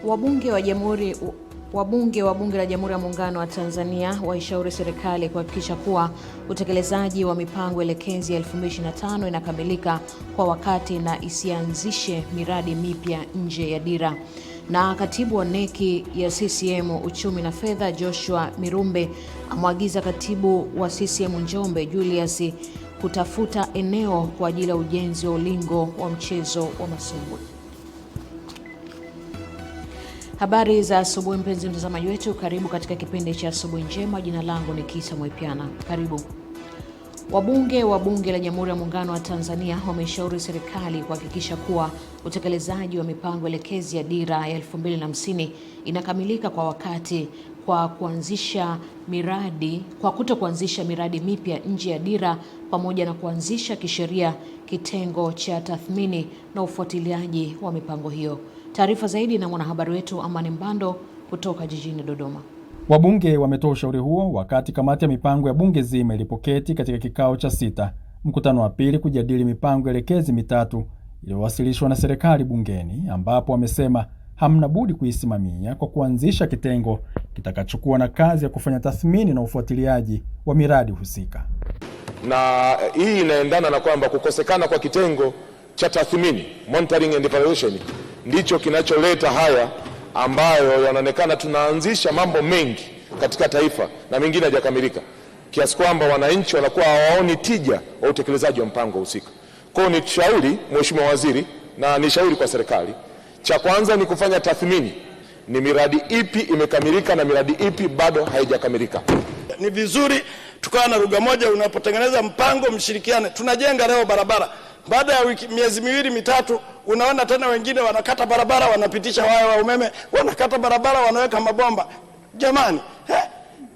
Wabunge wa Bunge la Jamhuri ya Muungano wa Tanzania waishauri serikali kuhakikisha kuwa utekelezaji wa mipango elekezi ya 2025 inakamilika kwa wakati na isianzishe miradi mipya nje ya dira. Na katibu wa neki ya CCM uchumi na fedha Joshua Mirumbe amwagiza katibu wa CCM Njombe Julius kutafuta eneo kwa ajili ya ujenzi wa ulingo wa mchezo wa masumbwi. Habari za asubuhi mpenzi mtazamaji wetu, karibu katika kipindi cha asubuhi njema. Jina langu ni Kisa Mwepiana. Karibu. Wabunge wa Bunge la Jamhuri ya Muungano wa Tanzania wameshauri serikali kuhakikisha kuwa utekelezaji wa mipango elekezi ya dira ya 2050 inakamilika kwa wakati kwa kutokuanzisha miradi mipya nje ya dira, pamoja na kuanzisha kisheria kitengo cha tathmini na ufuatiliaji wa mipango hiyo. Taarifa zaidi na mwanahabari wetu Amani Mbando kutoka jijini Dodoma. Wabunge wametoa ushauri huo wakati kamati ya mipango ya bunge zima ilipoketi katika kikao cha 6, mkutano wa pili kujadili mipango elekezi mitatu iliyowasilishwa na serikali bungeni, ambapo wamesema hamna budi kuisimamia kwa kuanzisha kitengo kitakachokuwa na kazi ya kufanya tathmini na ufuatiliaji wa miradi husika. Na hii inaendana na kwamba kukosekana kwa kitengo cha tathmini, monitoring and evaluation, ndicho kinacholeta haya ambayo yanaonekana tunaanzisha mambo mengi katika taifa na mengine hayajakamilika, kiasi kwamba wananchi wanakuwa hawaoni tija wa utekelezaji wa mpango husika. Kwa hiyo ni shauri Mheshimiwa Waziri na ni shauri kwa serikali, cha kwanza ni kufanya tathmini, ni miradi ipi imekamilika na miradi ipi bado haijakamilika. Ni vizuri tukawa na lugha moja, unapotengeneza mpango mshirikiane. Tunajenga leo barabara, baada ya miezi miwili mitatu unaona tena wengine wanakata barabara, wanapitisha waya wa umeme, wanakata barabara, wanaweka mabomba. Jamani,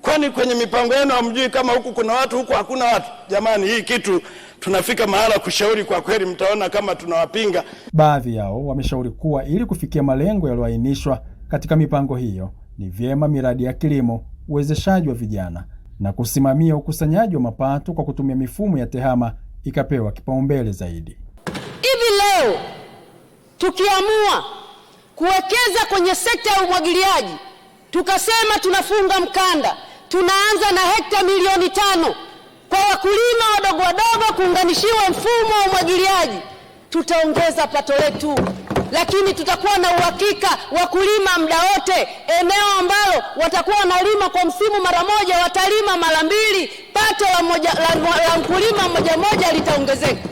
kwani kwenye mipango yenu hamjui kama huku kuna watu, huku hakuna watu? Jamani, hii kitu tunafika mahala kushauri, kwa kweli mtaona kama tunawapinga. Baadhi yao wameshauri kuwa ili kufikia malengo yaliyoainishwa katika mipango hiyo, ni vyema miradi ya kilimo, uwezeshaji wa vijana na kusimamia ukusanyaji wa mapato kwa kutumia mifumo ya tehama ikapewa kipaumbele zaidi. Hivi leo tukiamua kuwekeza kwenye sekta ya umwagiliaji, tukasema tunafunga mkanda, tunaanza na hekta milioni 5 kwa wakulima wadogo kuunganishiwa mfumo wa umwagiliaji, tutaongeza pato letu, lakini tutakuwa na uhakika wakulima muda wote. Eneo ambalo watakuwa wanalima kwa msimu mara moja, watalima mara 2, pato la mkulima moja litaongezeka.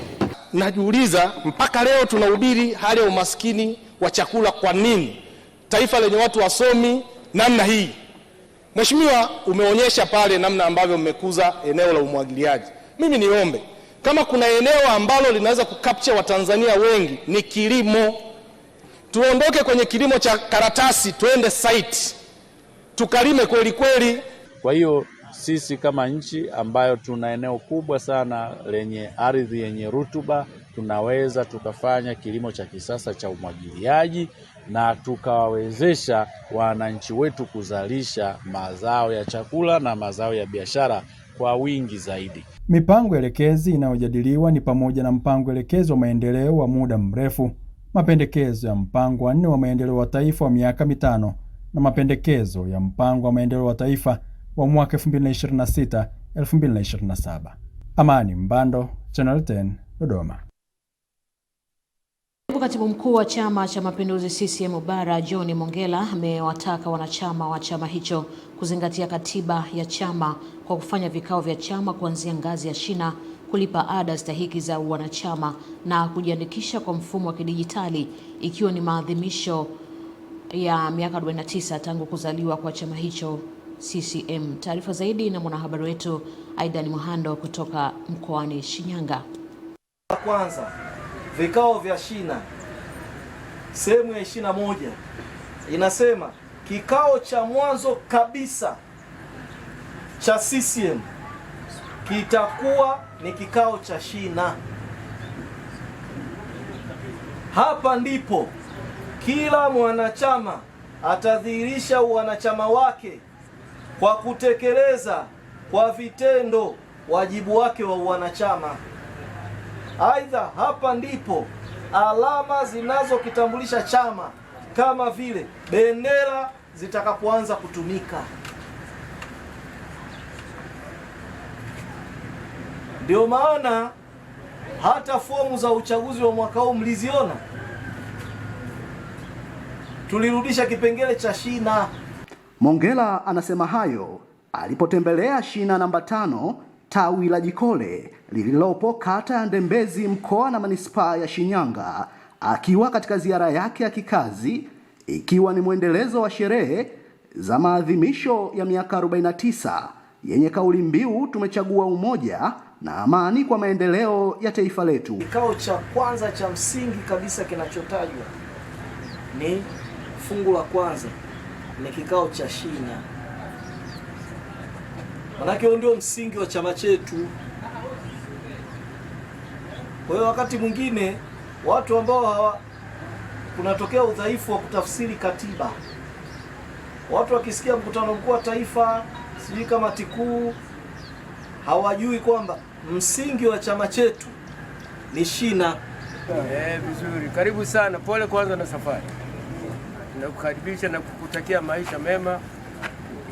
Najiuliza, mpaka leo tunahubiri hali ya umaskini wa chakula. Kwa nini taifa lenye watu wasomi namna hii? Mheshimiwa, umeonyesha pale namna ambavyo mmekuza eneo la umwagiliaji. Mimi niombe, kama kuna eneo ambalo linaweza kukapcha Watanzania wengi ni kilimo. Tuondoke kwenye kilimo cha karatasi, tuende site tukalime kweli kweli. Kwa hiyo sisi kama nchi ambayo tuna eneo kubwa sana lenye ardhi yenye rutuba, tunaweza tukafanya kilimo cha kisasa cha umwagiliaji na tukawawezesha wananchi wetu kuzalisha mazao ya chakula na mazao ya biashara kwa wingi zaidi. Mipango elekezi inayojadiliwa ni pamoja na mpango elekezi wa maendeleo wa muda mrefu, mapendekezo ya mpango wa 4 wa maendeleo wa taifa wa miaka 5 na mapendekezo ya mpango wa maendeleo wa taifa wa mwaka 2026-2027. Amani Mbando, Channel 10, Dodoma. Katibu mkuu wa Chama cha Mapinduzi CCM Bara John Mongella amewataka wanachama wa chama hicho kuzingatia katiba ya chama kwa kufanya vikao vya chama kuanzia ngazi ya shina, kulipa ada stahiki za wanachama na kujiandikisha kwa mfumo wa kidijitali, ikiwa ni maadhimisho ya miaka 49 tangu kuzaliwa kwa chama hicho CCM. Taarifa zaidi na mwanahabari wetu Aidan Muhando kutoka mkoani Shinyanga. Kwanza, vikao vya shina, sehemu ya 21 inasema kikao cha mwanzo kabisa cha CCM kitakuwa ni kikao cha shina. Hapa ndipo kila mwanachama atadhihirisha uwanachama wake kwa kutekeleza kwa vitendo wajibu wake wa uwanachama. Aidha, hapa ndipo alama zinazokitambulisha chama kama vile bendera zitakapoanza kutumika. Ndio maana hata fomu za uchaguzi wa mwaka huu mliziona, tulirudisha kipengele cha shina. Mongela anasema hayo alipotembelea shina namba 5 tawi la Jikole lililopo kata ya Ndembezi mkoa na manispaa ya Shinyanga, akiwa katika ziara yake ya kikazi, ikiwa ni mwendelezo wa sherehe za maadhimisho ya miaka 49 yenye kauli mbiu tumechagua umoja na amani kwa maendeleo ya taifa letu. Kikao cha kwanza cha msingi kabisa kinachotajwa ni fungu la kwanza, ni kikao cha shina. Manake ndio msingi wa chama chetu. Kwa hiyo wakati mwingine watu ambao kunatokea udhaifu wa kutafsiri katiba, watu wakisikia mkutano mkuu wa taifa, sijui kamati kuu, hawajui kwamba msingi wa chama chetu ni shina. Vizuri, karibu sana, pole kwanza na safari. Nakukaribisha na kukutakia maisha mema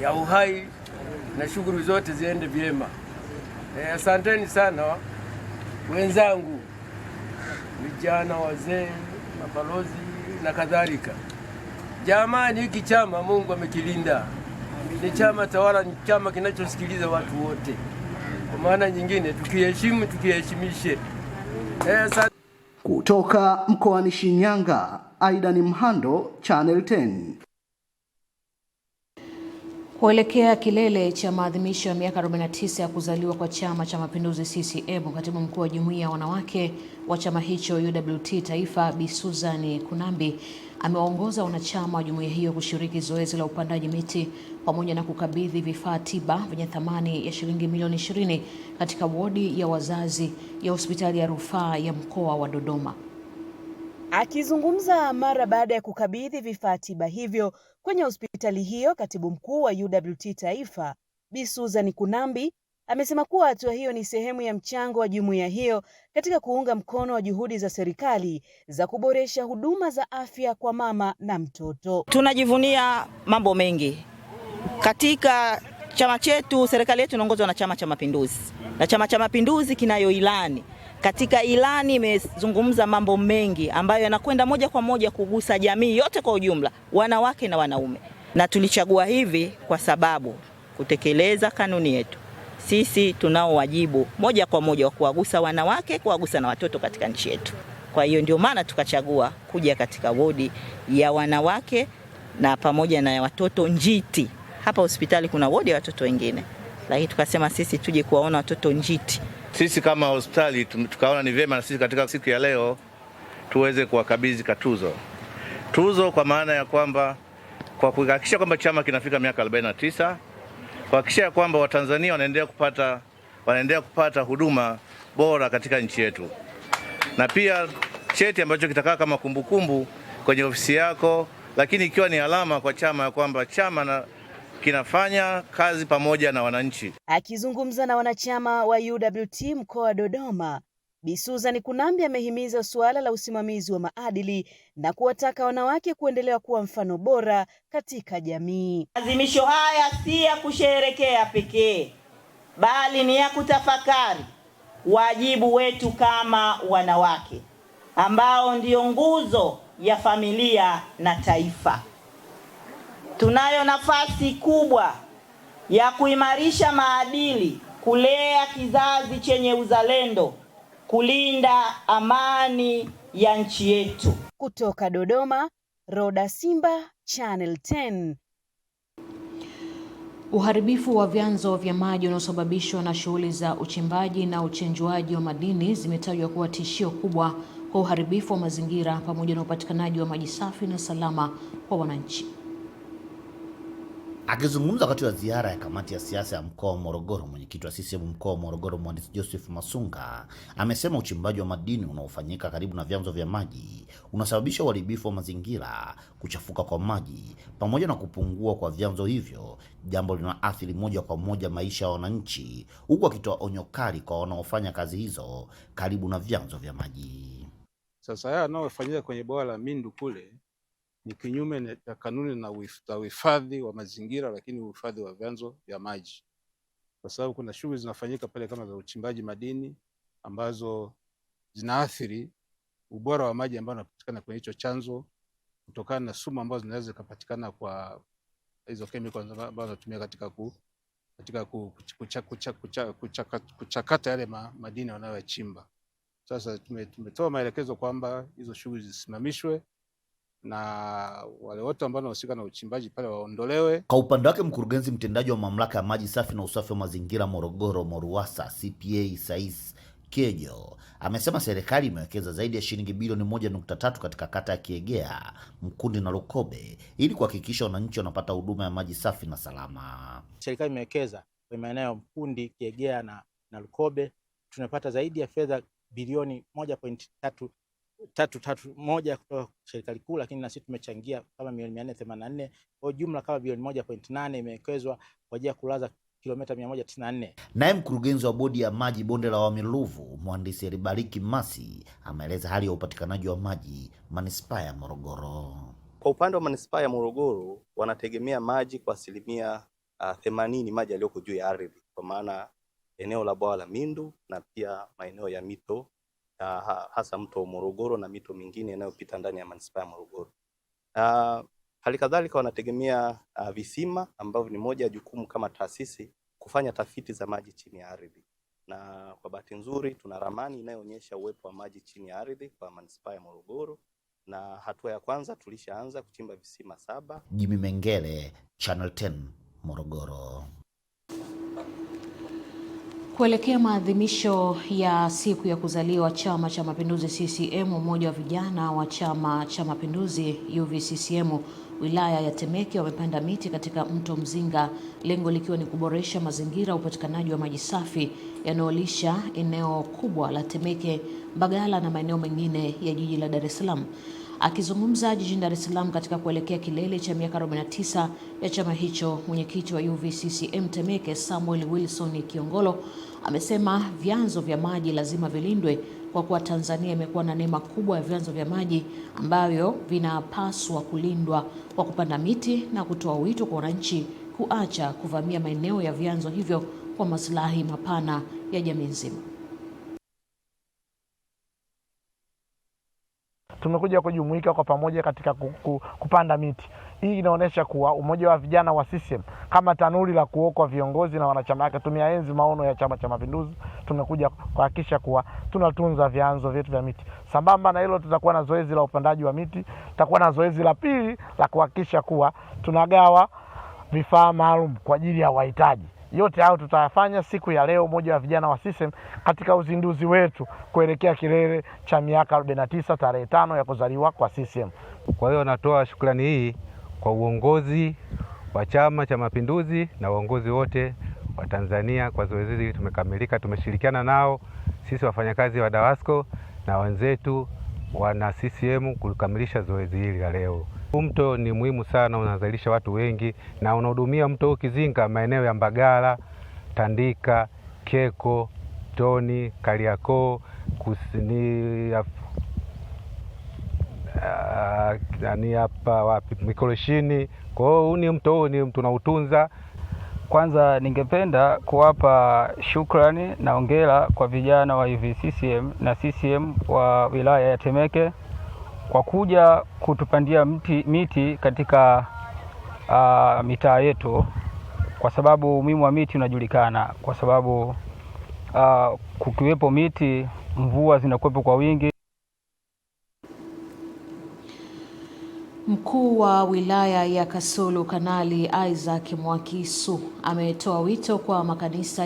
ya uhai na shughuli zote ziende vyema. Asanteni sana wenzangu, vijana, wazee, mabalozi na kadhalika. Jamani, hiki chama Mungu amekilinda. Ni chama tawala, ni chama kinachosikiliza watu wote. Kwa maana nyingine, tukiheshimu, tukiheshimishe. Kutoka mkoani Shinyanga, Aidan Mhando, Channel 10. Kuelekea kilele cha maadhimisho ya miaka 49 ya kuzaliwa kwa Chama cha Mapinduzi CCM, Katibu Mkuu wa Jumuiya ya Wanawake wa chama hicho UWT Taifa, Bi Susan Kunambi amewaongoza wanachama wa jumuiya hiyo kushiriki zoezi la upandaji miti pamoja na kukabidhi vifaa tiba vyenye thamani ya shilingi milioni 20 katika wodi ya wazazi ya hospitali ya rufaa ya mkoa wa Dodoma. Akizungumza mara baada ya kukabidhi vifaa tiba hivyo kwenye hospitali hiyo, Katibu Mkuu wa UWT Taifa, Bi Susan Kunambi amesema kuwa hatua hiyo ni sehemu ya mchango wa jumuiya hiyo katika kuunga mkono wa juhudi za serikali za kuboresha huduma za afya kwa mama na mtoto. Tunajivunia mambo mengi katika chama chetu. Serikali yetu inaongozwa na Chama cha Mapinduzi, na Chama cha Mapinduzi kinayo ilani. Katika ilani imezungumza mambo mengi ambayo yanakwenda moja kwa moja kugusa jamii yote kwa ujumla, wanawake na wanaume. Na tulichagua hivi kwa sababu kutekeleza kanuni yetu, sisi tunao wajibu moja kwa moja wa kuwagusa wanawake, kuwagusa na watoto katika nchi yetu. Kwa hiyo ndio maana tukachagua kuja katika wodi ya wanawake na pamoja na ya watoto njiti. Hapa hospitali kuna wodi ya watoto wengine, lakini tukasema sisi tuje kuwaona watoto njiti. Sisi kama hospitali tukaona ni vyema na sisi katika siku ya leo tuweze kuwakabidhi tuzo kwa maana ya kwamba kwa kuhakikisha kwamba chama kinafika miaka 49, kuhakikisha kwamba Watanzania wanaendelea kupata huduma bora katika nchi yetu, na pia cheti ambacho kitakaa kama kumbukumbu kwenye ofisi yako, lakini ikiwa ni alama kwa chama ya kwamba chama kinafanya kazi pamoja na wananchi. Akizungumza na wanachama wa UWT mkoa wa Dodoma, Bi Susan Kunambi amehimiza suala la usimamizi wa maadili na kuwataka wanawake kuendelea kuwa mfano bora katika jamii. Maadhimisho haya si ya kusherehekea pekee, bali ni ya kutafakari wajibu wetu kama wanawake ambao ndio nguzo ya familia na taifa. Tunayo nafasi kubwa ya kuimarisha maadili, kulea kizazi chenye uzalendo, kulinda amani ya nchi yetu. Kutoka Dodoma, Roda Simba, Channel 10. Uharibifu wa vyanzo vya maji unaosababishwa na shughuli za uchimbaji na uchenjuaji wa madini zimetajwa kuwa tishio kubwa kwa uharibifu wa mazingira pamoja na upatikanaji wa maji safi na salama kwa wananchi. Akizungumza wakati wa ziara ya kamati ya siasa ya mkoa wa Morogoro, mwenyekiti wa CCM mkoa wa Morogoro Mhandisi Joseph Masunga amesema uchimbaji wa madini unaofanyika karibu na vyanzo vya maji unasababisha uharibifu wa mazingira, kuchafuka kwa maji pamoja na kupungua kwa vyanzo hivyo, jambo linaathiri moja kwa moja maisha ya wananchi, huku akitoa onyo kali kwa wanaofanya kazi hizo karibu na vyanzo vya maji. Sasa haya yanayofanyika kwenye bwawa la Mindu kule ni kinyume na kanuni na uhifadhi wa mazingira, lakini uhifadhi wa vyanzo vya maji, kwa sababu kuna shughuli zinafanyika pale kama za uchimbaji madini ambazo zinaathiri ubora wa maji ambayo yanapatikana kwenye hicho chanzo kutokana na sumu ambazo zinaweza kupatikana kwa hizo chemicals ambazo zinatumika katika kuchakata yale madini wanayochimba. Sasa tumetoa maelekezo kwamba hizo shughuli zisimamishwe na wale wote ambao wanahusika na uchimbaji pale waondolewe. Kwa upande wake, mkurugenzi mtendaji wa mamlaka ya maji safi na usafi wa mazingira Morogoro MORUWASA CPA Sais Kiejo amesema serikali imewekeza zaidi ya shilingi bilioni 1.3 katika kata ya Kiegea, Mkundi na Lukobe ili kuhakikisha wananchi wanapata huduma ya maji safi na salama. Serikali imewekeza kwenye maeneo ya Mkundi, Kiegea na Lukobe. Tunapata zaidi ya fedha bilioni 1.331 kutoka serikali kuu, lakini na sisi tumechangia kama milioni 484. Kwa jumla kama bilioni 1.8 imewekezwa kwa ajili ya kulaza kilomita 194. Naye mkurugenzi wa bodi ya maji bonde la Wami Ruvu, mhandisi Elibariki Masi, ameeleza hali ya upatikanaji wa maji manispaa ya Morogoro. Kwa upande wa manispaa ya Morogoro wanategemea maji kwa asilimia 80 maji yaliyoko juu ya ardhi, kwa maana eneo la bwawa la Mindu na pia maeneo ya mito hasa mto Morogoro na mito mingine inayopita ndani ya manispaa ya Morogoro. Hali kadhalika wanategemea visima ambavyo ni moja ya jukumu kama taasisi kufanya tafiti za maji chini ya ardhi. Na kwa bahati nzuri tuna ramani inayoonyesha uwepo wa maji chini ya ardhi kwa manispaa ya Morogoro, na hatua ya kwanza tulishaanza kuchimba visima 7. Jimmy Mengele, Channel 10, Morogoro. Kuelekea maadhimisho ya siku ya kuzaliwa Chama cha Mapinduzi CCM, umoja wa vijana wa Chama cha Mapinduzi UVCCM wilaya ya Temeke wamepanda miti katika mto Mzinga, lengo likiwa ni kuboresha mazingira ya upatikanaji wa maji safi yanayolisha eneo kubwa la Temeke, Mbagala na maeneo mengine ya jiji la Dar es Salaam. Akizungumza jijini Dar es Salaam katika kuelekea kilele cha miaka 49 ya chama hicho, mwenyekiti wa UVCCM Temeke Samuel Wilson Kiongolo amesema vyanzo vya maji lazima vilindwe kwa kuwa Tanzania imekuwa na neema kubwa ya vyanzo vya maji ambavyo vinapaswa kulindwa kwa kupanda miti, na kutoa wito kwa wananchi kuacha kuvamia maeneo ya vyanzo hivyo kwa maslahi mapana ya jamii nzima. Tumekuja kujumuika kwa pamoja katika kupanda miti. Hii inaonyesha kuwa umoja wa vijana wa CCM kama tanuri la kuokwa viongozi na wanachama wake tumeaenzi maono ya Chama cha Mapinduzi. Tumekuja kuhakikisha kuwa tunatunza vyanzo vyetu vya miti. Sambamba na hilo, tutakuwa na zoezi la upandaji wa miti, tutakuwa na zoezi la pili la kuhakikisha kuwa tunagawa vifaa maalum kwa ajili ya wahitaji. Yote hayo tutayafanya siku ya leo, umoja wa vijana wa CCM katika uzinduzi wetu kuelekea kilele cha miaka 49 tarehe 5 ya kuzaliwa kwa CCM. Kwa hiyo natoa shukrani hii kwa uongozi wa Chama cha Mapinduzi na uongozi wote wa Tanzania kwa zoezi hili tumekamilika. Tumeshirikiana nao sisi wafanyakazi wa DAWASCO na wenzetu wana CCM kukamilisha zoezi hili la leo. Mto ni muhimu sana, unazalisha watu wengi na unahudumia mto Kizinga maeneo ya Mbagala, Tandika, Keko, Toni, Kariakoo, ni hapa wapi Mikoroshini. Kwa hiyo huu ni tunautunza. Kwanza ningependa kuwapa shukrani na hongera kwa vijana wa UVCCM na CCM wa wilaya ya Temeke kwa kuja kutupandia miti katika mitaa yetu, kwa sababu umuhimu wa miti unajulikana, kwa sababu kukiwepo miti mvua zinakuwepo kwa wingi. Mkuu wa wilaya ya Kasulu Kanali Isaac Mwakisu ametoa wito kwa makanisa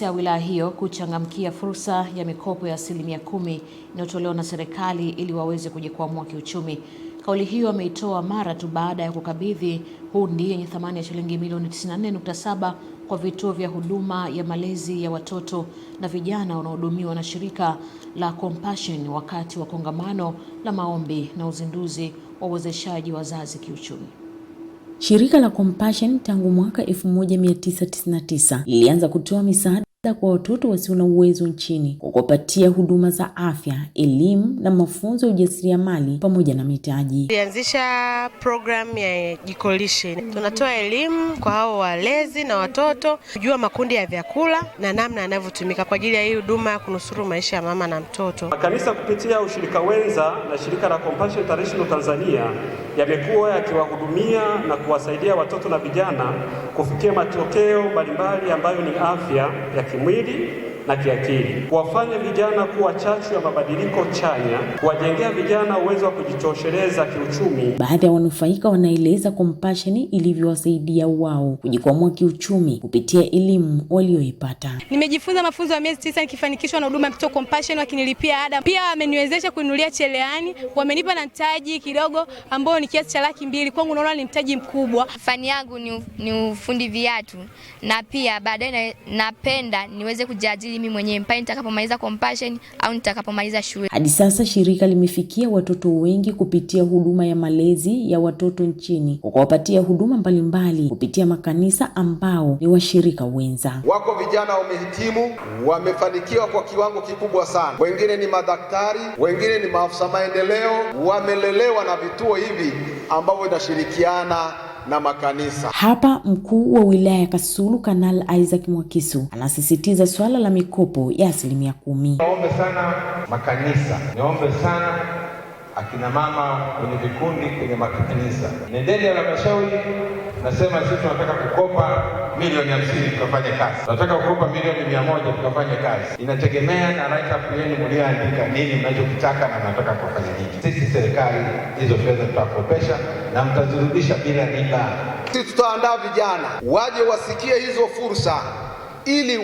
ya wilaya hiyo kuchangamkia fursa ya mikopo ya 10% inayotolewa na serikali ili waweze kujikwamua kiuchumi. Kauli hiyo ameitoa mara tu baada ya kukabidhi hundi yenye thamani ya shilingi milioni 94.7 kwa vituo vya huduma ya malezi ya watoto na vijana wanaohudumiwa na shirika la Compassion wakati wa kongamano la maombi na uzinduzi wa uwezeshaji wazazi kiuchumi. Shirika la Compassion tangu mwaka 1999 lilianza kutoa misaada fedha kwa watoto wasio na uwezo nchini kwa kuwapatia huduma za afya, elimu na mafunzo ya ujasiriamali pamoja na mitaji. Tulianzisha program ya Jikolishe. Tunatoa elimu kwa hao walezi na watoto kujua makundi ya vyakula na namna yanavyotumika kwa ajili ya hii huduma ya kunusuru maisha ya mama na mtoto. Makanisa kupitia ushirika wenza na shirika la Compassion International Tanzania yamekuwa yakiwahudumia na kuwasaidia watoto na vijana kufikia matokeo mbalimbali ambayo ni afya ya kimwili na kiakili, kuwafanya vijana kuwa chachu ya mabadiliko chanya, kuwajengea vijana uwezo wa kujitosheleza kiuchumi. Baadhi ya wanufaika wanaeleza Compassion ilivyowasaidia wao kujikwamua kiuchumi kupitia elimu walioipata. Nimejifunza mafunzo ya miezi 9 nikifanikishwa na huduma ya mtoto Compassion, wakinilipia ada. Pia wameniwezesha kuinulia cherehani, wamenipa na mtaji kidogo ambao ni kiasi cha 200,000. Kwangu naona ni mtaji mkubwa. Fani yangu ni ufundi viatu, na pia baadaye napenda niweze kujiajiri mimi mwenyewe mpaka nitakapomaliza Compassion au nitakapomaliza shule. Hadi sasa shirika limefikia watoto wengi kupitia huduma ya malezi ya watoto nchini kwa kuwapatia huduma mbalimbali kupitia makanisa ambao ni washirika wenza. Wako vijana wamehitimu, wamefanikiwa kwa kiwango kikubwa sana. Wengine ni madaktari, wengine ni maafisa maendeleo, wamelelewa na vituo hivi ambavyo vinashirikiana na makanisa. Hapa mkuu wa wilaya ya Kasulu Kanali Isaac Mwakisu anasisitiza swala la mikopo ya 10%. Naombe sana makanisa, niombe sana akina mama kwenye vikundi kwenye makanisa. Nendeni halmashauri, nasema sisi tunataka kukopa milioni 50 tukafanye kazi. Tunataka kukopa milioni 100 tukafanye kazi. Inategemea na write up yenu mlioandika nini mnachokitaka na mnataka kufanya nini. Sisi serikali hizo fedha tutakopesha na mtazirudisha bila riba. Sisi tutaandaa vijana waje wasikie hizo fursa ili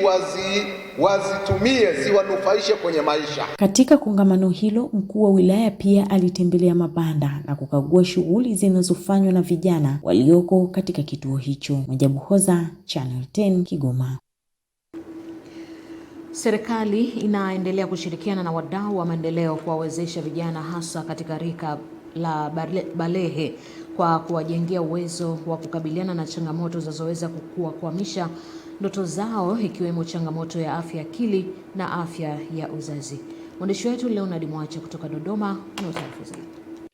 wazitumie ziwanufaishe kwenye maisha. Katika kongamano hilo, mkuu wa wilaya pia alitembelea mabanda na kukagua shughuli zinazofanywa na vijana walioko katika kituo hicho. Majabu Hoza, Channel 10, Kigoma. Serikali inaendelea kushirikiana na wadau wa maendeleo kuwawezesha vijana hasa katika rika la balehe kwa kuwajengea uwezo wa kukabiliana na changamoto zinazoweza kukwamisha ndoto zao, ikiwemo changamoto ya afya akili na afya ya uzazi. Mwandishi wetu Leonard Mwacha kutoka Dodoma ana taarifa zaidi.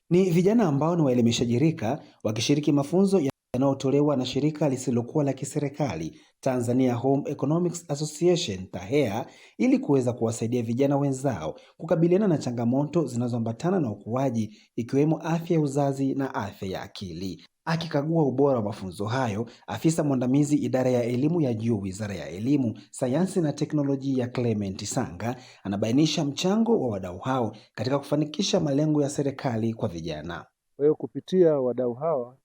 Ni vijana ambao ni waelimishaji rika wakishiriki mafunzo yanayotolewa na shirika lisilokuwa la kiserikali Tanzania Home Economics Association TAHEA ili kuweza kuwasaidia vijana wenzao kukabiliana na changamoto zinazoambatana na ukuaji, ikiwemo afya ya uzazi na afya ya akili. Akikagua ubora wa mafunzo hayo, afisa mwandamizi idara ya elimu ya juu Wizara ya Elimu, Sayansi na Teknolojia Clement Sanga anabainisha mchango wa wadau hao katika kufanikisha malengo ya serikali kwa vijana. Kwa hiyo kupitia wadau hawa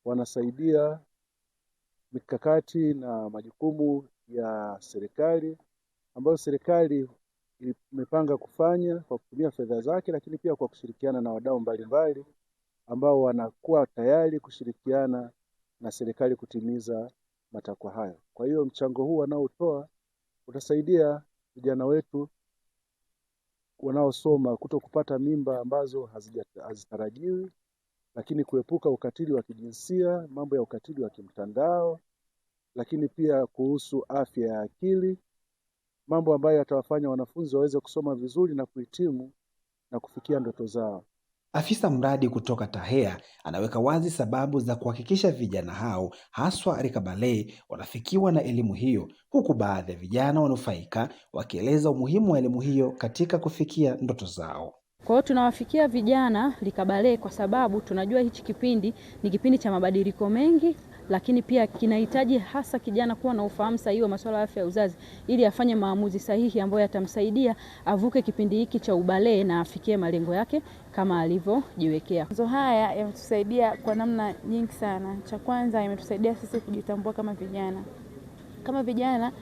wanasaidia mikakati na majukumu ya serikali ambayo serikali imepanga kufanya kwa kutumia fedha zake, lakini pia kwa kushirikiana na wadau mbalimbali ambao wanakuwa tayari kushirikiana na serikali kutimiza matakwa hayo. Kwa hiyo mchango huu wanaotoa utasaidia vijana wetu wanaosoma kuto kupata mimba ambazo hazitarajiwi, lakini kuepuka ukatili wa kijinsia, mambo ya ukatili wa kimtandao, lakini pia kuhusu afya ya akili, mambo ambayo yatawafanya wanafunzi waweze kusoma vizuri na kuhitimu na kufikia ndoto zao. Afisa mradi kutoka TAHEA anaweka wazi sababu za kuhakikisha vijana hao haswa rika balehe wanafikiwa na elimu hiyo, huku baadhi ya vijana wanufaika wakieleza umuhimu wa elimu hiyo katika kufikia ndoto zao. Kwa hiyo tunawafikia vijana rika balehe kwa sababu tunajua hichi kipindi ni kipindi cha mabadiliko mengi, lakini pia kinahitaji hasa kijana kuwa na ufahamu sahihi wa masuala ya afya ya uzazi ili afanye maamuzi sahihi ambayo yatamsaidia avuke kipindi hiki cha ubalehe na afikie malengo yake kama alivyojiwekea. Mafunzo haya yametusaidia kwa namna nyingi sana. Cha kwanza, yametusaidia sisi kujitambua kama vijana. Kama vijana,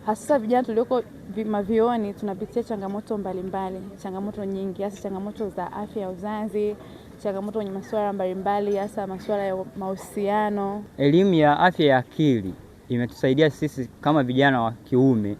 hasa vijana tulioko mavioni, tunapitia changamoto mbalimbali, changamoto nyingi, hasa changamoto za afya ya uzazi, changamoto kwenye masuala mbalimbali, hasa masuala ya mahusiano. Elimu ya afya ya akili imetusaidia sisi kama vijana wa kiume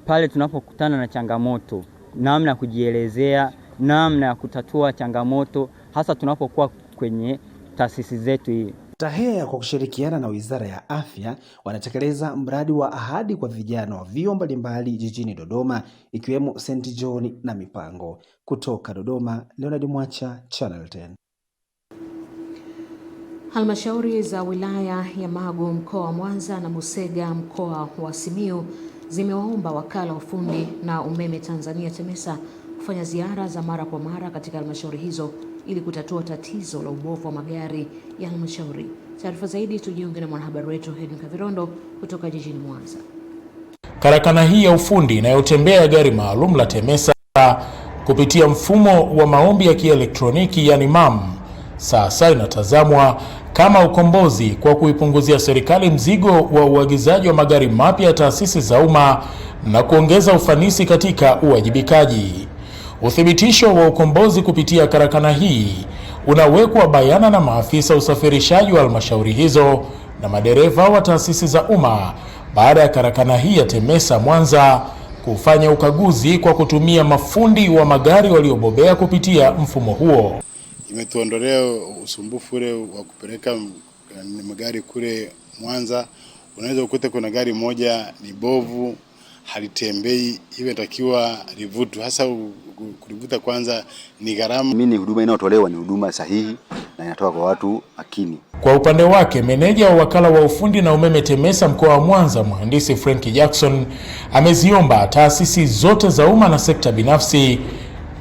pale tunapokutana na changamoto, namna ya kujielezea, namna ya kutatua changamoto, hasa tunapokuwa kwenye taasisi zetu hii. TAHEA kwa kushirikiana na Wizara ya Afya wanatekeleza mradi wa ahadi kwa vijana wa vyuo mbalimbali jijini Dodoma, ikiwemo St. John na Mipango. Kutoka Dodoma, Leonard Mwacha, Channel 10. Halmashauri za wilaya ya Magu mkoa wa Mwanza na Busega mkoa wa Simiyu zimewaomba wakala wa ufundi na umeme Tanzania TEMESA kufanya ziara za mara kwa mara katika halmashauri hizo ili kutatua tatizo la ubovu wa magari ya halmashauri. Taarifa zaidi tujiunge na mwanahabari wetu Edwin Kavirondo kutoka jijini Mwanza. Karakana hii ya ufundi inayotembea gari maalum la TEMESA kupitia mfumo wa maombi ya kielektroniki yani MAM sasa inatazamwa kama ukombozi kwa kuipunguzia serikali mzigo wa uagizaji wa magari mapya ya taasisi za umma na kuongeza ufanisi katika uwajibikaji. Uthibitisho wa ukombozi kupitia karakana hii unawekwa bayana na maafisa usafirishaji wa halmashauri hizo na madereva wa taasisi za umma baada ya karakana hii ya TEMESA Mwanza kufanya ukaguzi kwa kutumia mafundi wa magari waliobobea kupitia mfumo huo. Imetuondolea usumbufu ule wa kupeleka magari kule Mwanza. Unaweza kukuta kuna gari moja ni bovu, halitembei, imetakiwa livutu. Hasa kulivuta kwanza ni gharama. Mimi huduma inayotolewa ni huduma sahihi na inatoka kwa watu makini. Kwa upande wake, meneja wa wakala wa ufundi na umeme TEMESA mkoa wa Mwanza, mhandisi Frank Jackson, ameziomba taasisi zote za umma na sekta binafsi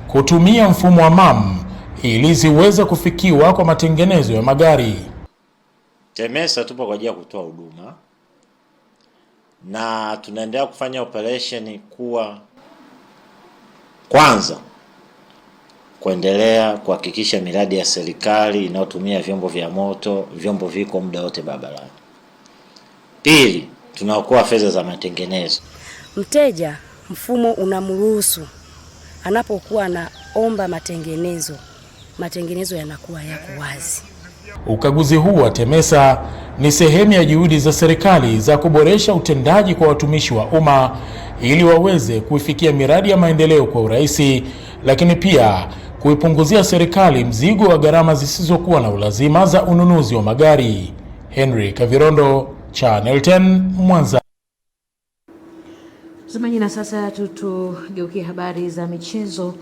kutumia mfumo wa MAM ili ziweze kufikiwa kwa matengenezo ya magari. TEMESA tupo kwa ajili ya kutoa huduma na tunaendelea kufanya operation kuwa kwanza kuendelea kuhakikisha miradi ya serikali inayotumia vyombo vya moto, vyombo viko muda wote barabarani. Pili, tunaokoa fedha za matengenezo. Mteja mfumo unamruhusu anapokuwa anaomba matengenezo yanakuwa yako wazi. Ukaguzi huu wa TEMESA ni sehemu ya juhudi za serikali za kuboresha utendaji kwa watumishi wa umma ili waweze kuifikia miradi ya maendeleo kwa urahisi, lakini pia kuipunguzia serikali mzigo wa gharama zisizokuwa na ulazima za ununuzi wa magari. Henry Kavirondo, Channel 10, Mwanza. Mtazamaji, na sasa tutugeukie habari za michezo.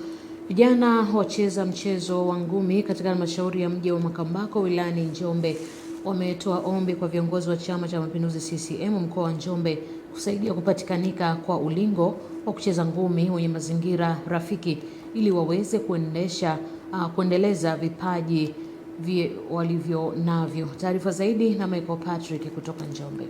Vijana wacheza mchezo wa ngumi katika halmashauri ya mji wa Makambako wilayani Njombe wametoa ombi kwa viongozi wa Chama cha Mapinduzi CCM mkoa wa Njombe kusaidia kupatikanika kwa ulingo wa kucheza ngumi wenye mazingira rafiki ili waweze kuendeleza vipaji walivyo navyo. Taarifa zaidi na Michael Patrick kutoka Njombe.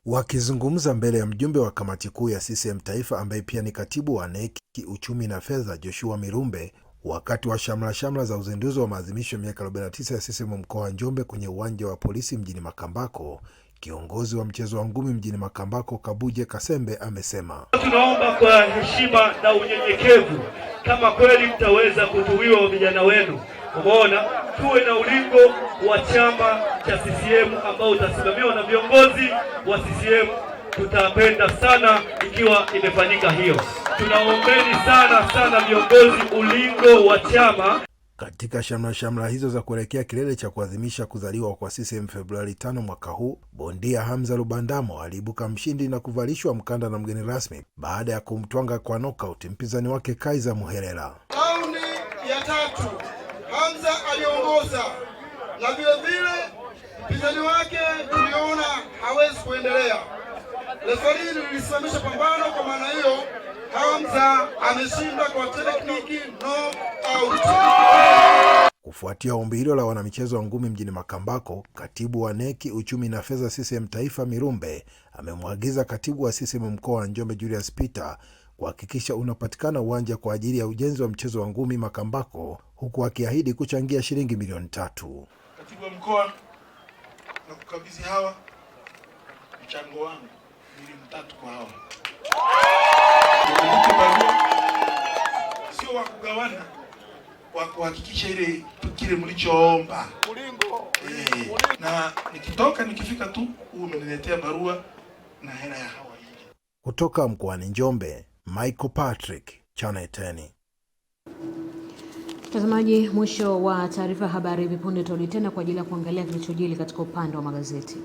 Wakizungumza mbele ya mjumbe wa kamati kuu ya CCM Taifa ambaye pia ni katibu wa NEC uchumi na fedha Joshua Mirumbe wakati wa shamla za uzinduzi wa maadhimisho ya miaka 49 ya CCM mkoa wa Njombe kwenye uwanja wa polisi mjini Makambako, kiongozi wa mchezo wa ngumi mjini Makambako Kabuje Kasembe amesema, tunaomba kwa heshima na unyenyekevu, kama kweli mtaweza kutuwiwa vijana wenu, umeona, tuwe na ulingo wa chama cha CCM ambao utasimamiwa na viongozi wa CCM. Tutapenda sana ikiwa imefanyika hiyo. Tunaombeni sana viongozi, ulingo wa chama. Katika shamla hizo za kuelekea kilele cha kuadhimisha kuzaliwa kwa CCM Februari 5 mwaka huu, bondia Hamza Lubandamo aliibuka mshindi na kuvalishwa mkanda na mgeni rasmi baada ya kumtwanga kwa knockout mpinzani wake Kaiza Muherera. Raundi ya 3 Hamza aliongoza na vile mpinzani wake tuliona hawezi kuendelea. Refari lilisimamisha pambano, kwa maana hiyo Hamza ameshinda kwa tekniki knockout. Kufuatia ombi hilo la wanamichezo wa ngumi mjini Makambako, katibu wa NEC uchumi na fedha CCM Taifa Mirumbe amemwagiza katibu wa CCM mkoa wa Njombe Julius Peter kuhakikisha unapatikana uwanja kwa ajili ya ujenzi wa mchezo wa ngumi Makambako, huku akiahidi kuchangia shilingi milioni 3. Katibu wa mkoa na kukabidhi hawa mchango wangu milioni 3 kwa hawa. Sio wa kugawana, wa kuhakikisha ile kile mlichoomba. Na nikifika tu umeniletea barua na hela ya hawa. Kutoka mkoani Njombe, Michael Patrick, Channel 10. Mtazamaji, mwisho wa taarifa habari. Hivi punde turudi tena kwa ajili ya kuangalia kilichojili katika upande wa magazeti.